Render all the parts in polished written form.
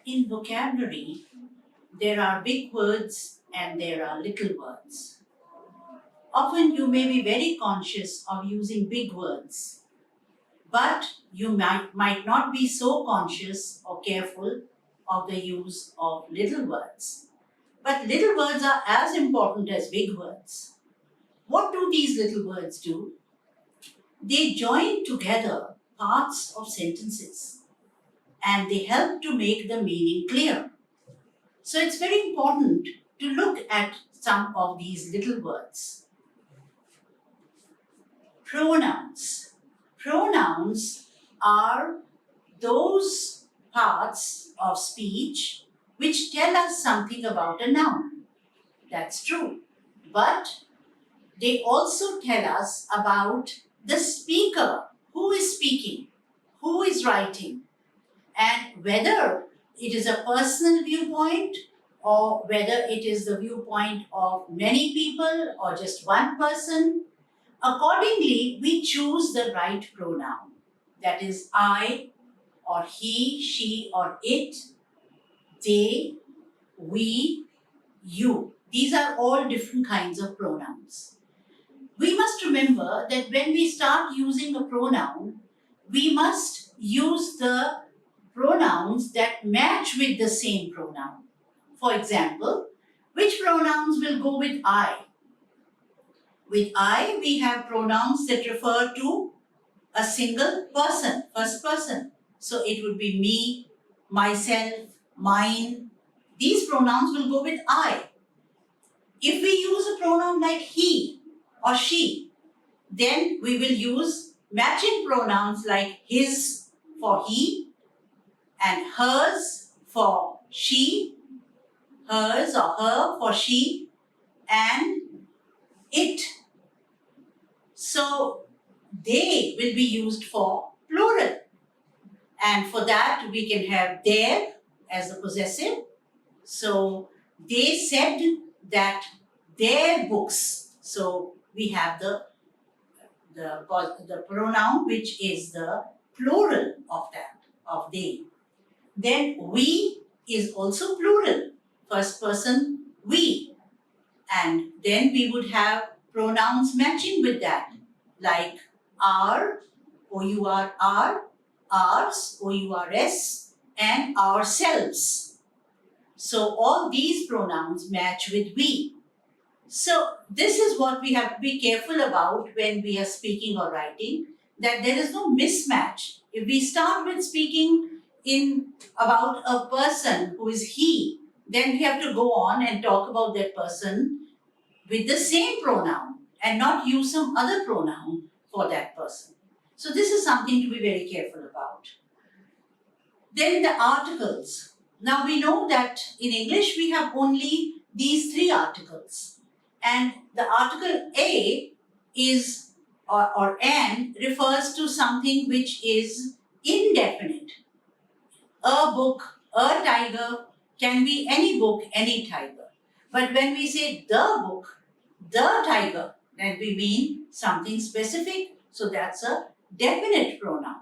In vocabulary, there are big words and there are little words. Often you may be very conscious of using big words, but you might not be so conscious or careful of the use of little words. But little words are as important as big words. What do these little words do? They join together parts of sentences and they help to make the meaning clear. So it's very important to look at some of these little words. Pronouns. Pronouns are those parts of speech which tell us something about a noun. That's true. But they also tell us about the speaker, who is speaking, who is writing, and whether it is a personal viewpoint or whether it is the viewpoint of many people or just one person. Accordingly, we choose the right pronoun. That is I or he, she or it, they, we, you. These are all different kinds of pronouns. We must remember that when we start using a pronoun, we must use the pronouns that match with the same pronoun. For example, which pronouns will go with I? With I, we have pronouns that refer to a single person, first person. So it would be me, myself, mine. These pronouns will go with I. If we use a pronoun like he or she, then we will use matching pronouns like his for he and hers for she, hers or her for she, and it. So they will be used for plural. And for that, we can have their as the possessive. So they said that their books. So we have the pronoun which is the plural of that, of they. Then we is also plural, first person we. And then we would have pronouns matching with that, like our, O-U-R-R, ours, O-U-R-S, and ourselves. So all these pronouns match with we. So this is what we have to be careful about when we are speaking or writing, that there is no mismatch. If we start with speaking about a person who is he, then we have to go on and talk about that person with the same pronoun and not use some other pronoun for that person. So this is something to be very careful about. Then the articles. Now we know that in English we have only these three articles. And the article a is or an refers to something which is indefinite. A book, a tiger can be any book, any tiger. But when we say the book, the tiger, then we mean something specific. So that's a definite pronoun.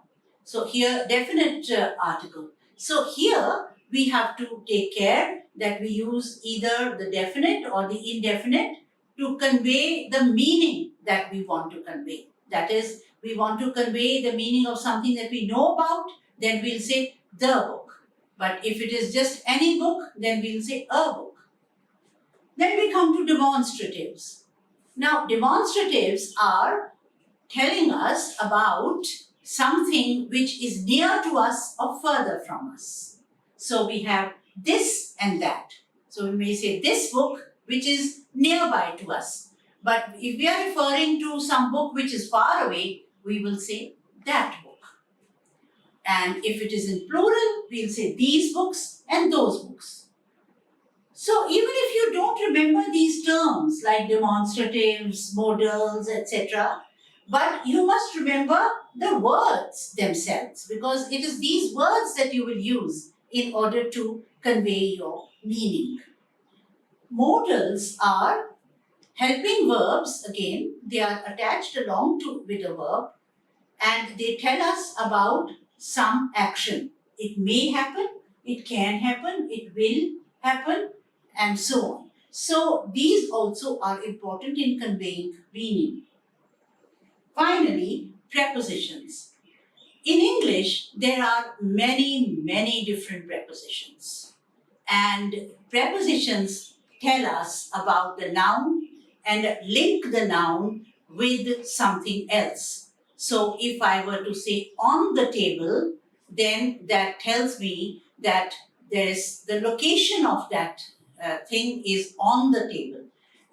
So here, definite article. So here we have to take care that we use either the definite or the indefinite to convey the meaning that we want to convey. That is, we want to convey the meaning of something that we know about, then we'll say the book. But if it is just any book, then we'll say a book. Then we come to demonstratives. Now, demonstratives are telling us about something which is near to us or further from us. So we have this and that. So we may say this book which is nearby to us. But if we are referring to some book which is far away, we will say that book. And if it is in plural, we'll say these books and those books. So even if you don't remember these terms like demonstratives, modals, etc., but you must remember the words themselves, because it is these words that you will use in order to convey your meaning. Modals are helping verbs. Again, they are attached along with a verb and they tell us about some action. It may happen it can happen, it will happen, and so on. So these also are important in conveying meaning. Finally, prepositions. In English, there are many different prepositions. And prepositions tell us about the noun and link the noun with something else. So if I were to say on the table, then that tells me that there's the location of that thing is on the table.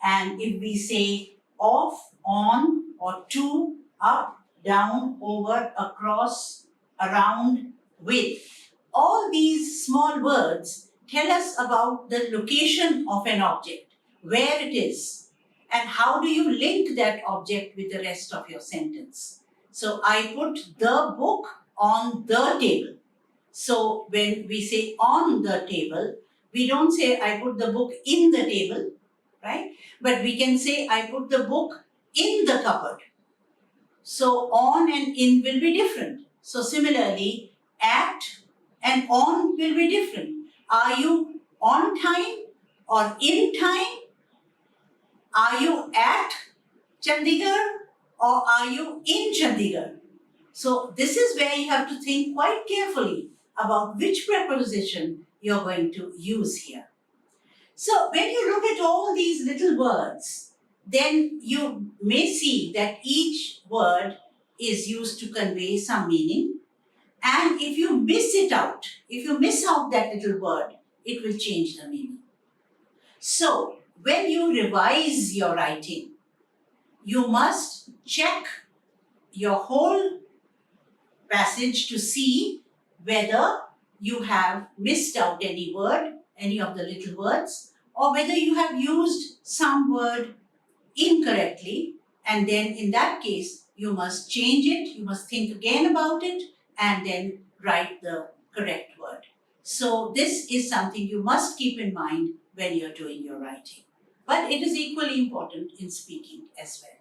And if we say off, on, or to, up, down, over, across, around, with, all these small words tell us about the location of an object, where it is, and how do you link that object with the rest of your sentence. So I put the book on the table. So when we say on the table, we don't say I put the book in the table, right? But we can say I put the book in the cupboard. So on and in will be different. So similarly, at and on will be different. Are you on time or in time? Are you at Chandigarh or are you in Chandigarh? So this is where you have to think quite carefully about which preposition you're going to use here. So when you look at all these little words, then you may see that each word is used to convey some meaning. And if you miss it out, if you miss out that little word, it will change the meaning. So when you revise your writing, you must check your whole passage to see whether you have missed out any word, any of the little words, or whether you have used some word incorrectly, and then in that case, you must change it, you must think again about it, and then write the correct word. So this is something you must keep in mind when you're doing your writing. But it is equally important in speaking as well.